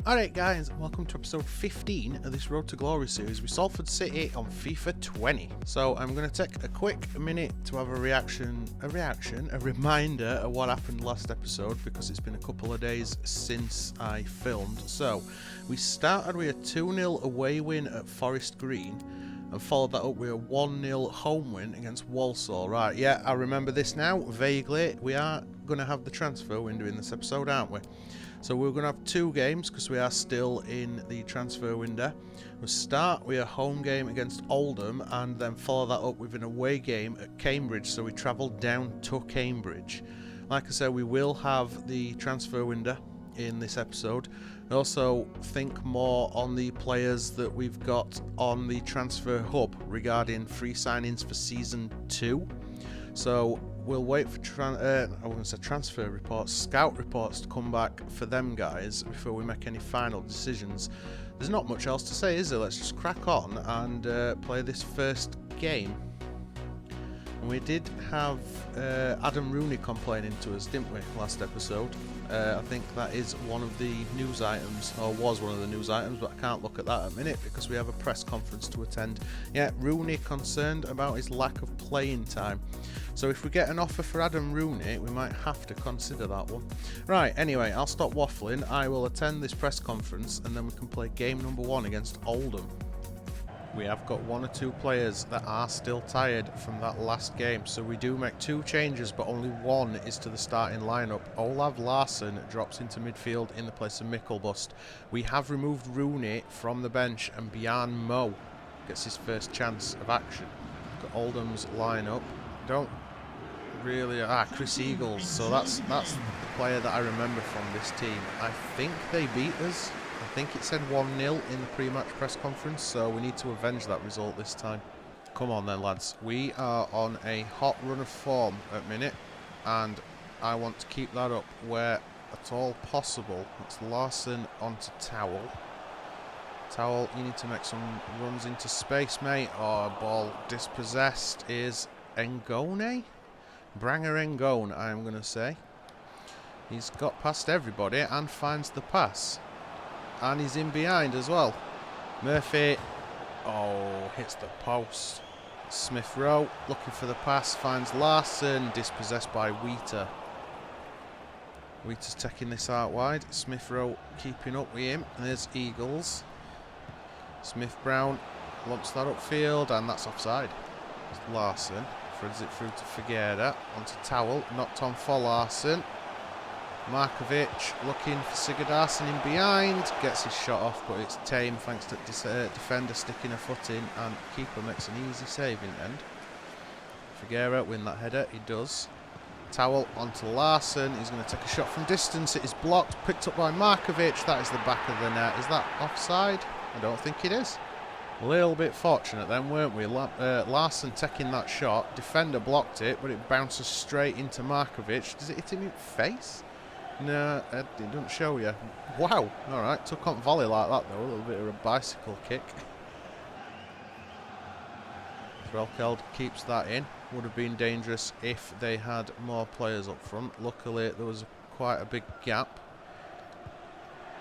Alright guys, welcome to episode 15 of this Road to Glory series with Salford City on FIFA 20. So I'm going to take a quick minute to have a reminder of what happened last episode because it's been a couple of days since I filmed. So we started with a 2-0 away win at Forest Green and followed that up with a 1-0 home win against Walsall. Right, yeah, I remember this now, vaguely. We are going to have the transfer window in this episode, aren't we? So we're going to have two games because we are still in the transfer window. We'll start with a home game against Oldham and then follow that up with an away game at Cambridge. So we travel down to Cambridge. Like I said, we will have the transfer window in this episode. I also think more on the players that we've got on the transfer hub regarding free signings for season 2. So we'll wait for transfer reports, scout reports to come back for them guys before we make any final decisions. There's not much else to say, is there? Let's just crack on and play this first game. And we did have Adam Rooney complaining to us, didn't we, last episode? I think that is one of the news items, or was one of the news items, but I can't look at that at a minute because we have a press conference to attend. Yeah, Rooney concerned about his lack of playing time. So if we get an offer for Adam Rooney, we might have to consider that one. Right, anyway, I'll stop waffling. I will attend this press conference and then we can play game number 1 against Oldham. We have got one or two players that are still tired from that last game, so we do make 2 changes, but only one is to the starting lineup. Olav Larsson drops into midfield in the place of Mickelbust. We have removed Rooney from the bench, and Bjarne Moe gets his first chance of action. Got Oldham's lineup. Don't really Chris Eagles. So that's the player that I remember from this team. I think they beat us. I think it said 1-0 in the pre-match press conference, so we need to avenge that result this time. Come on then, lads. We are on a hot run of form at minute, and I want to keep that up where at all possible. That's Larsson onto Towell. Towell, you need to make some runs into space, mate. Oh, ball dispossessed is Ngone? Branger Ngone, I'm going to say. He's got past everybody and finds the pass. And he's in behind as well. Murphy, hits the post. Smith Rowe looking for the pass, finds Larsson, dispossessed by Wheater. Wheater's taking this out wide. Smith Rowe keeping up with him. There's Eagles. Smith Brown lumps that upfield, and that's offside. It's Larsson threads it through to Figueira onto Towell, knocked on for Larsson. Markovic looking for Sigurdarsson in behind, gets his shot off, but it's tame thanks to defender sticking a foot in, and keeper makes an easy save in the end. Figueira win that header, he does. Towell onto Larsson, he's going to take a shot from distance, it is blocked, picked up by Markovic, that is the back of the net. Is that offside? I don't think it is. A little bit fortunate then, weren't we? Larsson taking that shot, defender blocked it, but it bounces straight into Markovic. Does it hit him in the face? No, it doesn't show you. Wow, alright, took on volley like that though, a little bit of a bicycle kick. Threlkeld keeps that in. Would have been dangerous if they had more players up front. Luckily there was quite a big gap.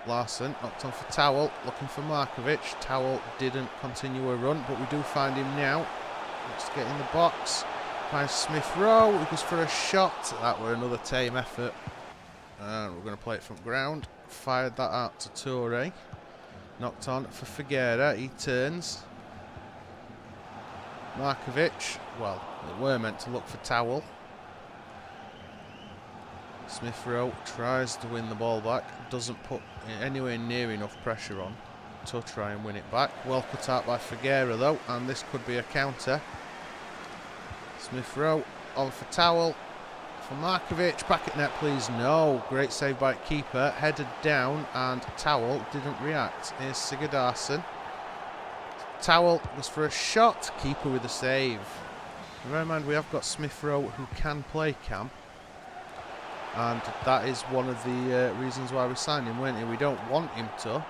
Larsson knocked on for Towell, looking for Markovic. Towell didn't continue a run, but we do find him now. Let's get in the box. Finds Smith Rowe, he goes for a shot. That were another tame effort. And we're going to play it from ground. Fired that out to Toure. Knocked on for Figueira. He turns. Markovic. Well, they were meant to look for Towell. Smith Rowe tries to win the ball back. Doesn't put anywhere near enough pressure on to try and win it back. Well cut out by Figueira though. And this could be a counter. Smith Rowe on for Towell. For Markovic, back at net please, no, great save by keeper, headed down and Towell didn't react. Here's Sigurdarsson. Towell goes for a shot, keeper with a save. Bear in mind we have got Smith Rowe who can play cam, and that is one of the reasons why we signed him, weren't it? We don't want him to,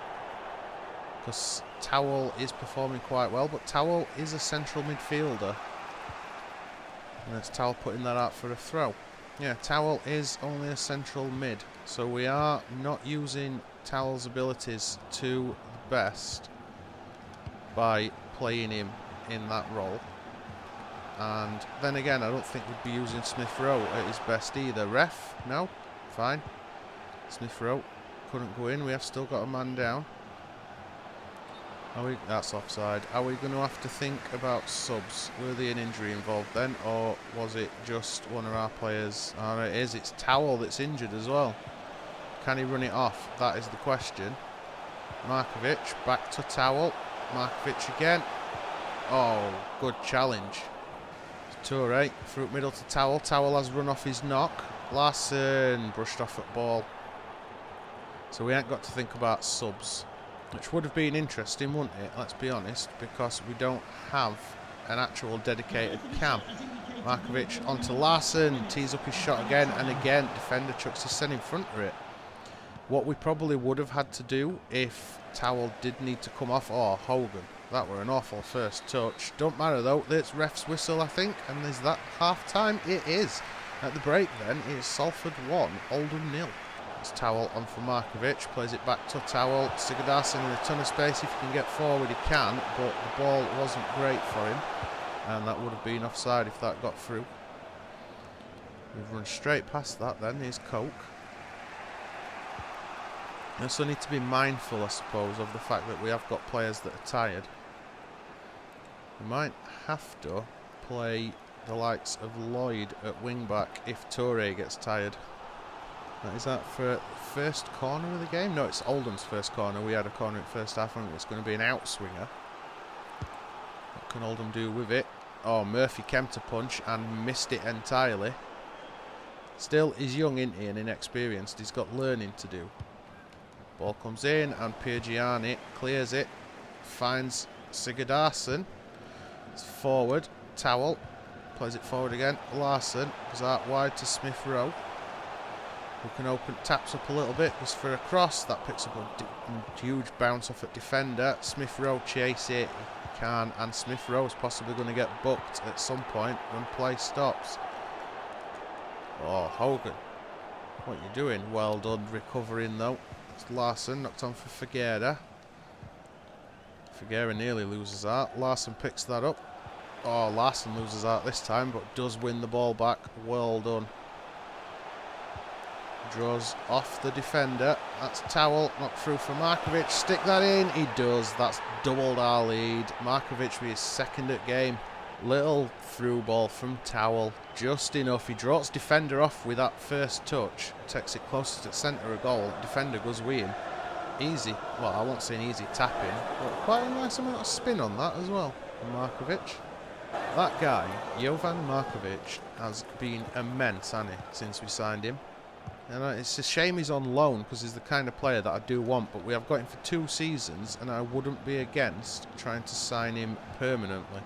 because Towell is performing quite well, but Towell is a central midfielder. And it's Towell putting that out for a throw. Yeah, Towell is only a central mid, so we are not using Towell's abilities to the best by playing him in that role. And then again, I don't think we'd be using Smith Rowe at his best either. Ref? No? Fine. Smith Rowe couldn't go in. We have still got a man down. That's offside. Are we going to have to think about subs? Were there an injury involved then, or was it just one of our players? Oh, it is. It's Towell that's injured as well. Can he run it off? That is the question. Markovic back to Towell. Markovic again. Oh, good challenge. Toure through middle to Towell. Towell has run off his knock. Larson brushed off at ball. So we ain't got to think about subs. Which would have been interesting, wouldn't it? Let's be honest, because we don't have an actual dedicated cam. Markovic onto Larson, tees up his shot again, and again, defender chucks his set in front of it. What we probably would have had to do if Towell did need to come off, or Hogan. That were an awful first touch. Don't matter though, it's ref's whistle, I think, and is that half time? It is. At the break then, it's Salford 1, Oldham 0. Towell on for Markovic, plays it back to Towell. Sigurdarsson in a ton of space. If he can get forward, he can, but the ball wasn't great for him, and that would have been offside if that got through. We've run straight past that then. Here's Coke. We also need to be mindful, I suppose, of the fact that we have got players that are tired. We might have to play the likes of Lloyd at wing-back if Toure gets tired. Is that for first corner of the game? No, it's Oldham's first corner. We had a corner at first half, and it's going to be an outswinger. What can Oldham do with it? Oh, Murphy came to punch and missed it entirely. Still, he's young, isn't he, and inexperienced. He's got learning to do. Ball comes in, and Piergiani clears it. Finds Sigurdarsson. It's forward. Towell plays it forward again. Larson goes out wide to Smith Rowe. Who can open, taps up a little bit, goes for a cross, that picks up a huge bounce off at defender. Smith Rowe chase it, he can, and Smith Rowe is possibly going to get booked at some point when play stops. Oh, Hogan, what are you doing? Well done recovering though. It's Larson, knocked on for Figueira. Figueira nearly loses that. Larson picks that up. Oh, Larson loses that this time, but does win the ball back. Well done. Draws off the defender. That's Towell. Not through for Markovic. Stick that in. He does. That's doubled our lead. Markovic with his second at game. Little through ball from Towell. Just enough. He draws defender off with that first touch. Takes it closest to the centre of goal. Defender goes with him. Easy. Well, I won't say an easy tapping, but quite a nice amount of spin on that as well from Markovic. That guy, Jovan Markovic, has been immense, hasn't he, since we signed him. And it's a shame he's on loan, because he's the kind of player that I do want, but we have got him for 2 seasons, and I wouldn't be against trying to sign him permanently.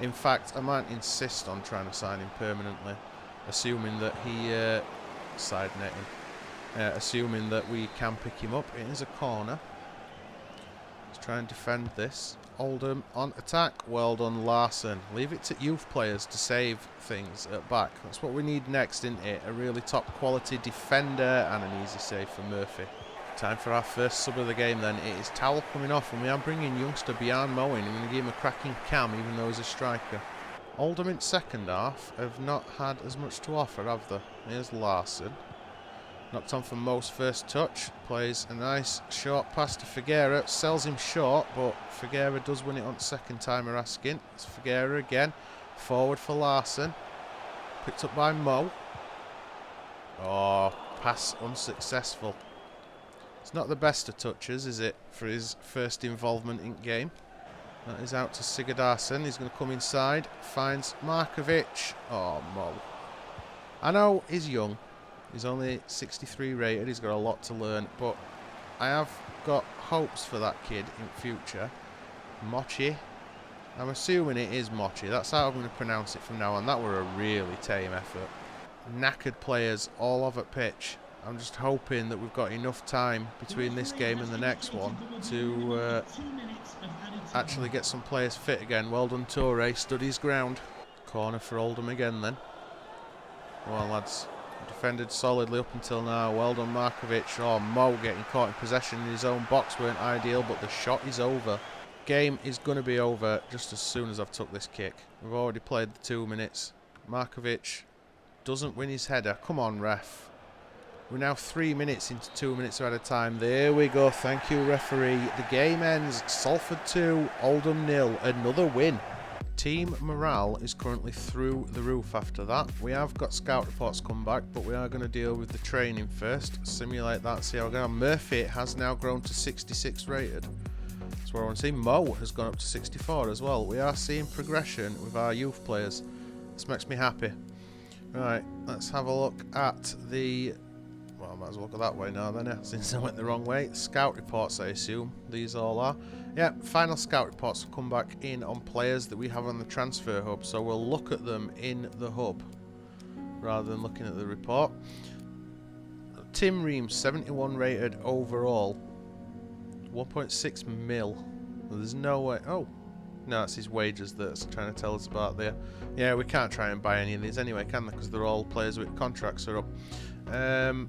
In fact, I might insist on trying to sign him permanently, assuming that he side netting, assuming that we can pick him up. It is a corner. Let's try and defend this. Oldham on attack. Well done, Larson. Leave it to youth players to save things at back. That's what we need next, isn't it? A really top quality defender and an easy save for Murphy. Time for our first sub of the game then. It is Towell coming off, and we are bringing youngster Bjarne Moen. We're going to give him a cracking cam, even though he's a striker. Oldham in second half have not had as much to offer, have they? Here's Larson. Knocked on for Mo's first touch. Plays a nice short pass to Figueira. Sells him short, but Figueira does win it on second timer asking. It's Figueira again. Forward for Larson. Picked up by Mo. Oh, pass unsuccessful. It's not the best of touches, is it, for his first involvement in game. That is out to Sigurdarsson. He's going to come inside. Finds Markovic. Oh, Mo. I know he's young. He's only 63 rated. He's got a lot to learn, but I have got hopes for that kid in future. Mochi. I'm assuming it is Mochi. That's how I'm going to pronounce it from now on. That were a really tame effort. Knackered players all over pitch. I'm just hoping that we've got enough time between this game and the next one to actually get some players fit again. Well done, Toure. Stood his ground. Corner for Oldham again then. Come on, lads. Defended solidly up until now. Well done, Markovic. Oh, Mo getting caught in possession in his own box weren't ideal, but the shot is over. Game is going to be over just as soon as I've took this kick. We've already played the 2 minutes. Markovic doesn't win his header. Come on, ref. We're now 3 minutes into 2 minutes at a time. There we go. Thank you, referee. The game ends. Salford 2, Oldham 0. Another win. Team morale is currently through the roof after that. We have got scout reports come back, but we are going to deal with the training first. Simulate that, see how we go. Murphy has now grown to 66 rated. That's what I want to see. Mo has gone up to 64 as well. We are seeing progression with our youth players. This makes me happy. Right, let's have a look at the... Well, I might as well go that way now then, since I went the wrong way. Scout reports, I assume. These all are. Yeah, final scout reports will come back in on players that we have on the transfer hub. So we'll look at them in the hub rather than looking at the report. Tim Reams, 71 rated overall. 1.6 mil. Well, there's no way... Oh, no, it's his wages that's trying to tell us about there. Yeah, we can't try and buy any of these anyway, can they? Because they're all players with contracts are up.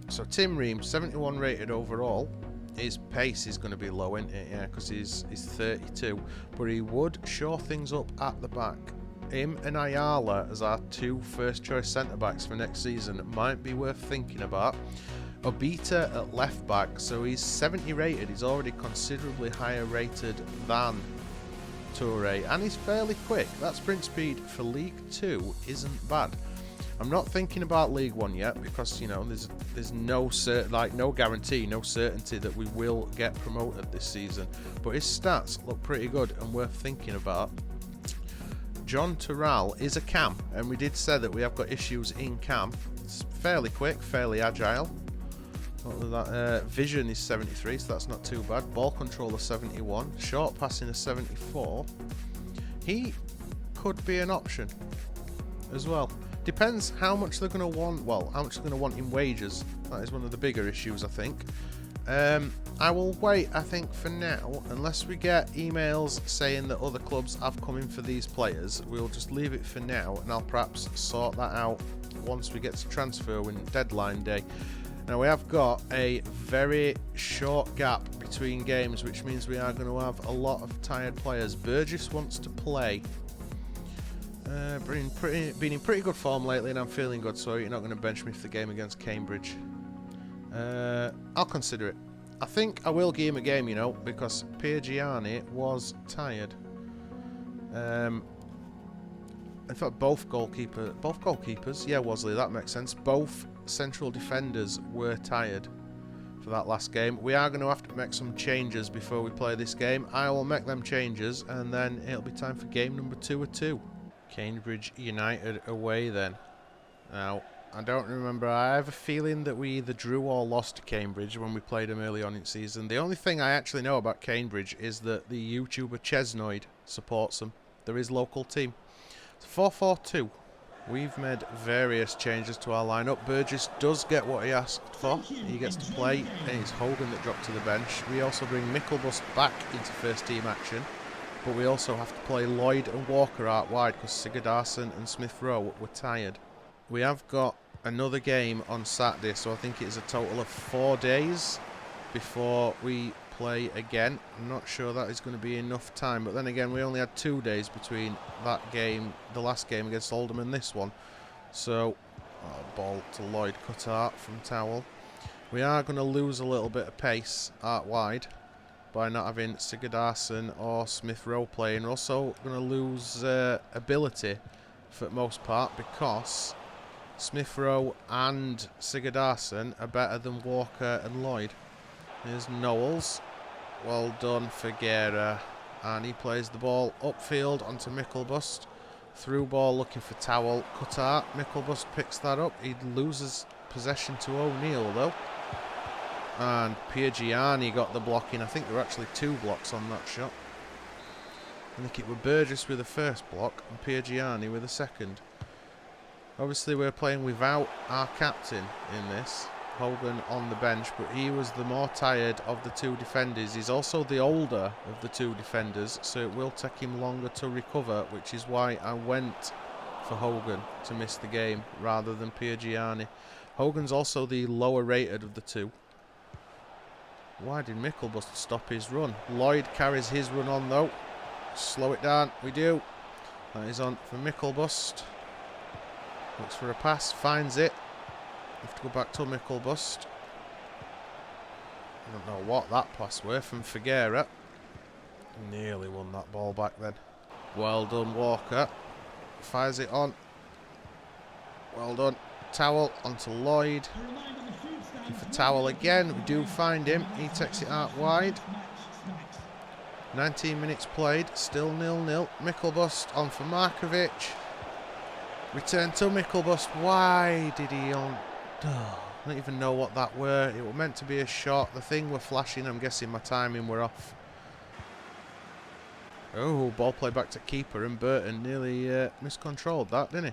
So Tim Reams, 71 rated overall. His pace is going to be low, isn't it? Yeah, because he's 32. But he would shore things up at the back. Him and Ayala as our 2 first-choice centre-backs for next season might be worth thinking about. Obita at left-back, so he's 70 rated. He's already considerably higher rated than Toure, and he's fairly quick. That sprint speed for League 2 isn't bad. I'm not thinking about League 1 yet because, you know, there's no no guarantee, no certainty that we will get promoted this season. But his stats look pretty good and worth thinking about. John Terral is a cam, and we did say that we have got issues in cam. It's fairly quick, fairly agile. Vision is 73, so that's not too bad. Ball control is 71. Short passing is 74. He could be an option as well. Depends how much they're going to want. Well, how much they're going to want in wages. That is one of the bigger issues, I think. I will wait, I think, for now, unless we get emails saying that other clubs have come in for these players. We'll just leave it for now, and I'll perhaps sort that out once we get to transfer deadline day. Now, we have got a very short gap between games, which means we are going to have a lot of tired players. Burgess wants to play. Been in pretty good form lately, and I'm feeling good, so you're not going to bench me for the game against Cambridge. I'll consider it. I think I will give him a game, you know, because Piergiani was tired. In fact, both goalkeepers, yeah, Wosley, that makes sense. Both central defenders were tired for that last game. We are going to have to make some changes before we play this game. I will make them changes, and then it'll be time for game number 2 of 2. Cambridge United away then. Now, I don't remember. I have a feeling that we either drew or lost to Cambridge when we played them early on in the season. The only thing I actually know about Cambridge is that the YouTuber Chesnoid supports them. They're his local team. It's 4-4-2. We've made various changes to our lineup. Burgess does get what he asked for. He gets to play, and it's Hogan that dropped to the bench. We also bring Micklebust back into first team action. But we also have to play Lloyd and Walker out wide because Sigurdarsson and Smith Rowe were tired. We have got another game on Saturday, so I think it is a total of 4 days before we play again. I'm not sure that is going to be enough time, but then again, we only had 2 days between that game, the last game against Oldham, and this one. So, ball to Lloyd, cut out from Towell. We are going to lose a little bit of pace out wide by not having Sigurdarsson or Smith Rowe playing. We're also going to lose ability for the most part because Smith Rowe and Sigurdarsson are better than Walker and Lloyd. Here's Knowles. Well done for Guerra. And he plays the ball upfield onto Micklebust. Through ball looking for Towell. Cut out. Micklebust picks that up. He loses possession to O'Neill though. And Piergiani got the blocking. I think there were actually 2 blocks on that shot. I think it was Burgess with the first block and Piergiani with the second. Obviously we're playing without our captain in this. Hogan on the bench, but he was the more tired of the 2 defenders. He's also the older of the 2 defenders, so it will take him longer to recover, which is why I went for Hogan to miss the game rather than Piergiani. Hogan's also the lower rated of the two. Why did Micklebust stop his run? Lloyd carries his run on though. Slow it down, we do. That is on for Micklebust. Looks for a pass, finds it. Have to go back to Micklebust. I don't know what that pass were from Figuera. Nearly won that ball back then. Well done, Walker. Fires it on. Well done. Towel onto Lloyd. Looking for Towel again. We do find him. He takes it out wide. 19 minutes played. Still 0-0. Micklebust on for Markovic. Return to Micklebust. Why did he on... I don't even know what that were. It was meant to be a shot. The thing were flashing. I'm guessing my timing were off. Oh, ball play back to keeper, and Burton nearly miscontrolled that, didn't he?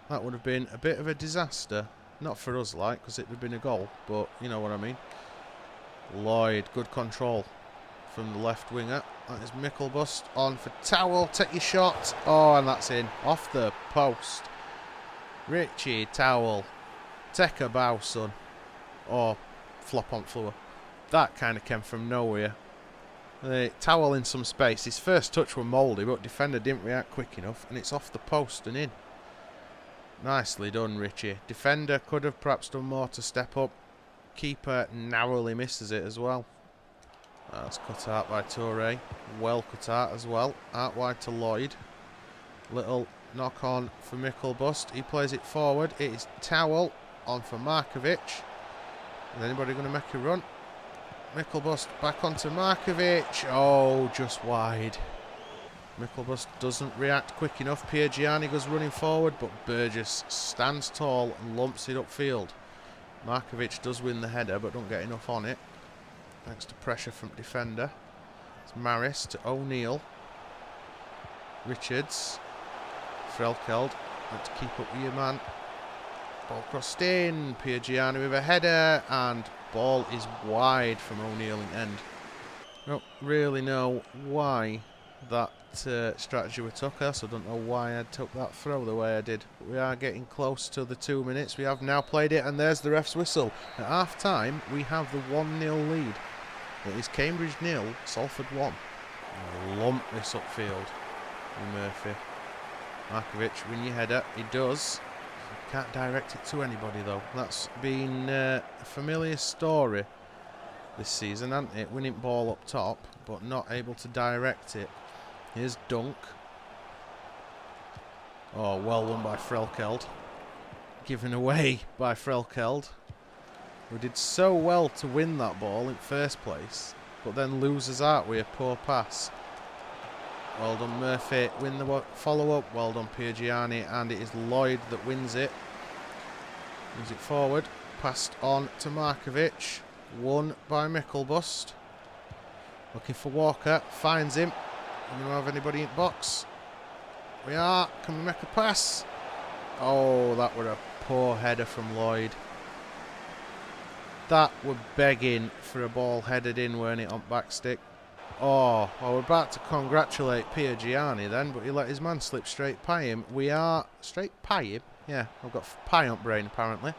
That would have been a bit of a disaster. Not for us, like, because it would have been a goal, but you know what I mean. Lloyd, good control from the left winger. That is Micklebust on for Towel. Take your shot. Oh, and that's in. Off the post. Richie Towel. Take a bow, son. Or flop on floor. That kind of came from nowhere. The Towel in some space. His first touch were mouldy, but defender didn't react quick enough, and it's off the post and in. Nicely done, Richie. Defender could have perhaps done more to step up. Keeper narrowly misses it as well. That's cut out by Toure. Well cut out as well. Out wide to Lloyd. Little knock on for Micklebust. He plays it forward. It is Towel on for Markovic. Is anybody going to make a run? Micklebust back onto Markovic. Oh, just wide. Micklebust doesn't react quick enough. Piergiani goes running forward, but Burgess stands tall and lumps it upfield. Markovic does win the header, but don't get enough on it. Thanks to pressure from defender. It's Maris to O'Neill. Richards. Frelkeld. Let's keep up with your man. Ball crossed in. Piergiani with a header, and ball is wide from O'Neill in end. Don't really know why that strategy we took. I also don't know why I took that throw the way I did. But we are getting close to the 2 minutes. We have now played it, and there's the ref's whistle. At half time, we have the 1-0 lead. It is Cambridge 0, Salford 1. Lump this upfield with Murphy. Markovic, win your header. He does. Can't direct it to anybody though. That's been a familiar story this season, hasn't it? Winning ball up top, but not able to direct it. Here's Dunk. Oh, well won by Frelkeld. Given away by Frelkeld. We did so well to win that ball in first place, but then loses out with a poor pass. Well done, Murphy. Win the follow-up. Well done, Piergiani. And it is Lloyd that wins it. Moves it forward. Passed on to Markovic. Won by Micklebust. Looking for Walker. Finds him. Do we have anybody in box? We are. Can we make a pass? Oh, that were a poor header from Lloyd. That were begging for a ball headed in, weren't it, on back stick? Oh, well, we're about to congratulate Piergiani then, but he let his man slip straight by him. We are straight by him? Yeah, I've got pie on brain apparently.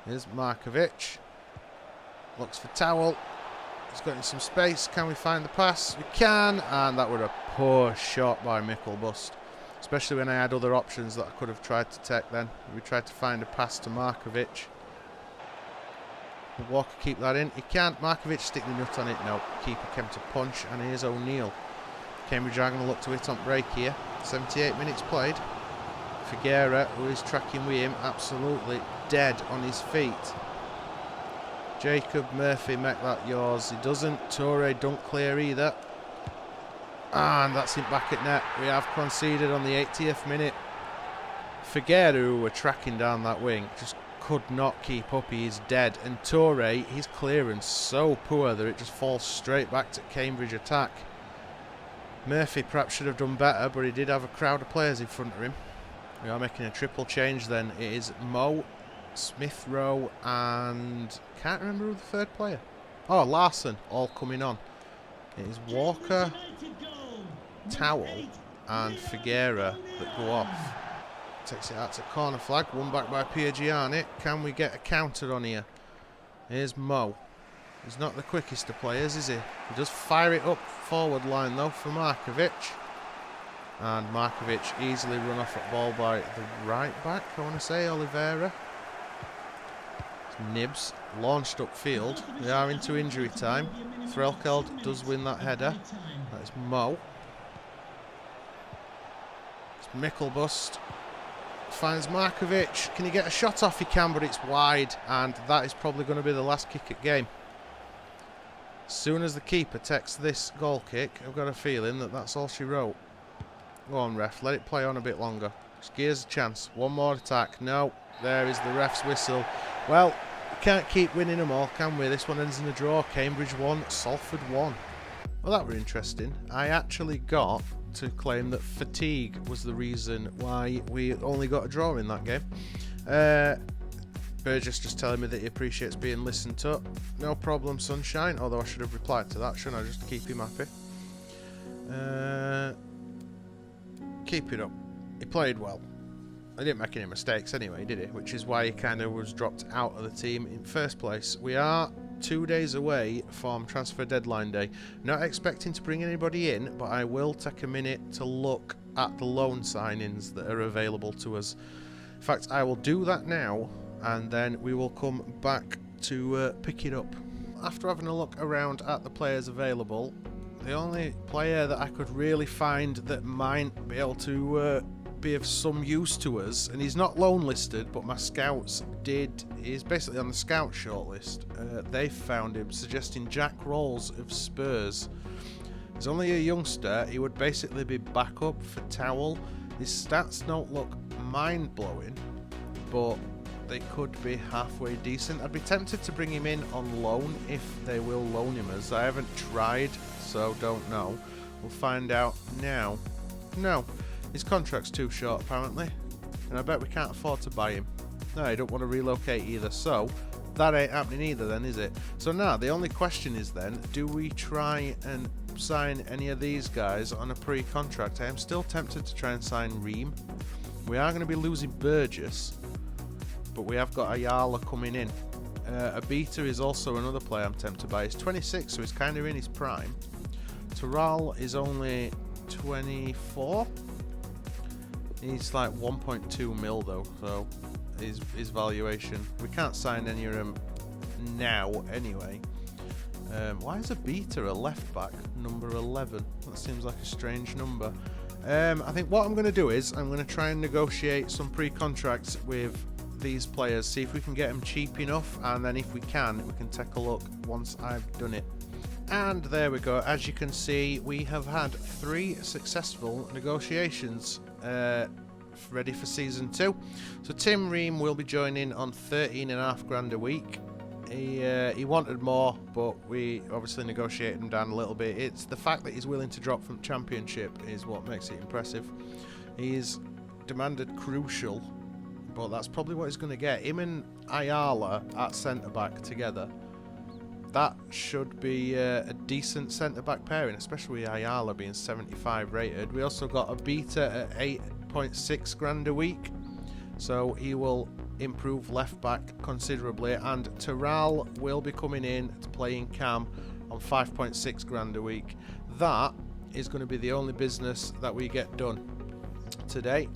Here's Markovic. Looks for Towel. He's got in some space. Can we find the pass? We can, and that was a poor shot by Micklebust. Especially when I had other options that I could have tried to take then. We tried to find a pass to Markovic. Will Walker keep that in? He can't. Markovic stick the nut on it. No. Keeper came to punch, and here's O'Neill. Cambridge are going to look to it on break here. 78 minutes played. Figuera, who is tracking with him, absolutely dead on his feet. Jacob Murphy, make that yours. He doesn't. Toure don't clear either. And that's it back at net. We have conceded on the 80th minute. Figuera, who were tracking down that wing, just could not keep up. He is dead. And Toure, his clearance so poor that it just falls straight back to Cambridge attack. Murphy perhaps should have done better, but he did have a crowd of players in front of him. We are making a triple change then. It is Mo, Smith Rowe, and can't remember who the third player. Oh, Larson, all coming on. It is Walker, Towel, and Figuera that go off. Takes it out to corner flag. Won back by Piergiani. Can we get a counter on here? Here's Mo. He's not the quickest of players, is he? He does fire it up forward line, though, for Markovic. And Markovic easily run off at ball by the right back, I want to say, Oliveira. Nibs launched upfield. They are into injury time. Threlkeld does win that header. That is Mo. It's Mickelbust. Finds Markovic. Can he get a shot off? He can, but it's wide. And that is probably going to be the last kick at game. As soon as the keeper takes this goal kick, I've got a feeling that that's all she wrote. Go on, ref. Let it play on a bit longer. Just give us a chance. One more attack. No. There is the ref's whistle. Well, we can't keep winning them all, can we? This one ends in a draw. Cambridge 1, Salford 1. Well, that were interesting. I actually got to claim that fatigue was the reason why we only got a draw in that game. Burgess just telling me that he appreciates being listened to. No problem, sunshine. Although I should have replied to that, shouldn't I? Just to keep him happy. Keep it up. He played well. He didn't make any mistakes anyway, did he? Which is why he kind of was dropped out of the team in first place. We are 2 days away from transfer deadline day. Not expecting to bring anybody in, but I will take a minute to look at the loan signings that are available to us. In fact, I will do that now, and then we will come back to pick it up. After having a look around at the players available, the only player that I could really find that might be able to be of some use to us, and he's not loan listed, but my scouts did, he's basically on the scout shortlist. They found him, suggesting Jack Rolls of Spurs. He's only a youngster. He would basically be backup for Towel. His stats don't look mind-blowing, but they could be halfway decent. I'd be tempted to bring him in on loan if they will loan him us. I haven't tried, so don't know. We'll find out now. No, his contract's too short apparently, and I bet we can't afford to buy him. No, I don't want to relocate either, so that ain't happening either then, is it? So now the only question is then, do we try and sign any of these guys on a pre-contract? I am still tempted to try and sign Ream. We are going to be losing Burgess, but we have got Ayala coming in. Abita is also another player I'm tempted by. He's 26, so he's kind of in his prime. Terral is only 24. He's like 1.2 mil though, so his valuation. We can't sign any of them now anyway. Why is Abita a left back, number 11? That seems like a strange number. I think what I'm going to do is I'm going to try and negotiate some pre-contracts with these players, see if we can get them cheap enough, and then if we can take a look once I've done it. And there we go. As you can see, we have had 3 successful negotiations ready for season 2. So Tim Ream will be joining on 13.5 grand a week. He wanted more, but we obviously negotiated him down a little bit. It's the fact that he's willing to drop from Championship is what makes it impressive. He's demanded crucial, but that's probably what he's going to get. Him and Ayala at centre-back together, that should be a decent centre-back pairing, especially with Ayala being 75 rated. We also got Abita at 8.6 grand a week, so he will improve left back considerably, and Terral will be coming in to play in cam on 5.6 grand a week. That is going to be the only business that we get done today.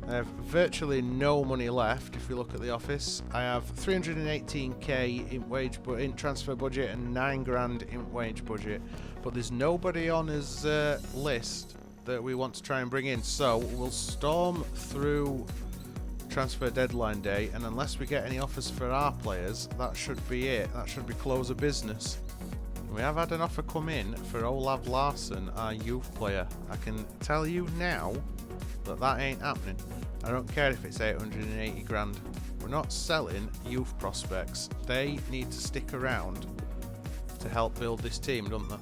I have virtually no money left. If you look at the office, I have 318k in transfer budget and 9 grand in wage budget, but there's nobody on his list that we want to try and bring in, so we'll storm through transfer deadline day, and unless we get any offers for our players, that should be it. That should be close of business. We have had an offer come in for Olav Larsson, our youth player. I can tell you now that that ain't happening. I don't care if it's 880 grand. We're not selling youth prospects. They need to stick around to help build this team, don't they?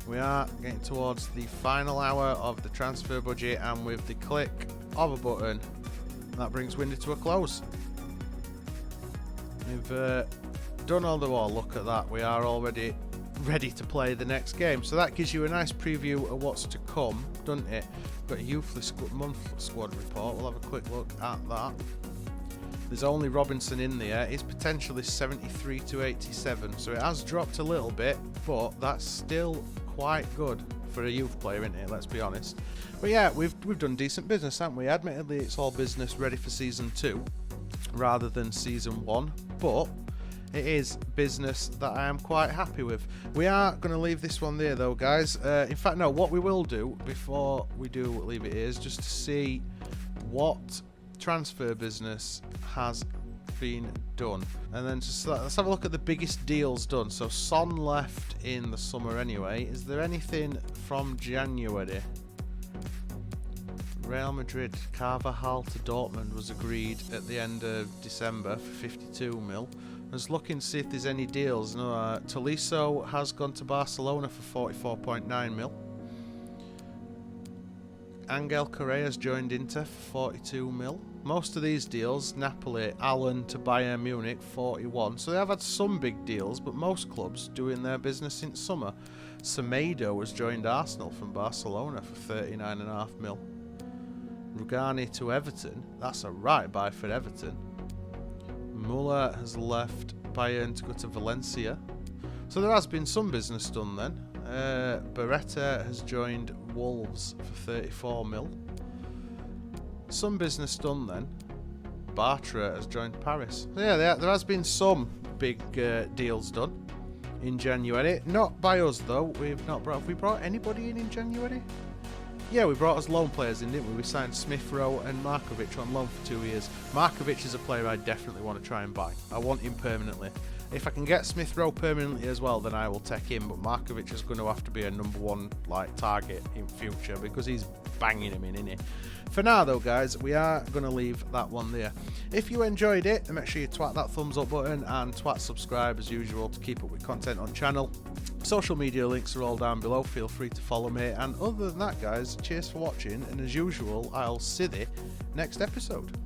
We are getting towards the final hour of the transfer budget, and with the click of a button, that brings window to a close. We've done all the war. Look at that. We are already ready to play the next game. So that gives you a nice preview of what's to come, doesn't it? Got a youth month squad report. We'll have a quick look at that. There's only Robinson in there. His potential is 73 to 87, so it has dropped a little bit, but that's still quite good for a youth player, isn't it? Let's be honest. But yeah, we've done decent business, haven't we? Admittedly, it's all business ready for season 2 rather than season 1, but it is business that I am quite happy with. We are going to leave this one there though, guys. In fact, no, what we will do before we do leave it here is just to see what transfer business has been done, and then just let's have a look at the biggest deals done. So Son left in the summer anyway. Is there anything from January? Real Madrid, Carvajal to Dortmund was agreed at the end of December for 52 mil. I was looking to see if there's any deals. No, Tolisso has gone to Barcelona for 44.9 mil. Angel Correa's joined Inter for 42 mil. Most of these deals, Napoli, Allen to Bayern Munich, 41. So they have had some big deals, but most clubs doing their business since summer. Semedo has joined Arsenal from Barcelona for 39.5 mil. Rugani to Everton. That's a right buy for Everton. Muller has left Bayern to go to Valencia. So there has been some business done then. Beretta has joined Wolves for 34 mil. Some business done then. Bartra has joined Paris. So yeah, there has been some big deals done in January. Not by us though. Have we brought anybody in January? Yeah, we brought us loan players in, didn't we? We signed Smith Rowe and Markovic on loan for 2 years. Markovic is a player I definitely want to try and buy. I want him permanently. If I can get Smith Rowe permanently as well, then I will take him. But Markovic is going to have to be a number one target in future because he's banging him in, isn't he? For now though, guys, we are going to leave that one there. If you enjoyed it, then make sure you twat that thumbs up button and twat subscribe as usual to keep up with content on channel. Social media links are all down below. Feel free to follow me. And other than that, guys, cheers for watching. And as usual, I'll see you next episode.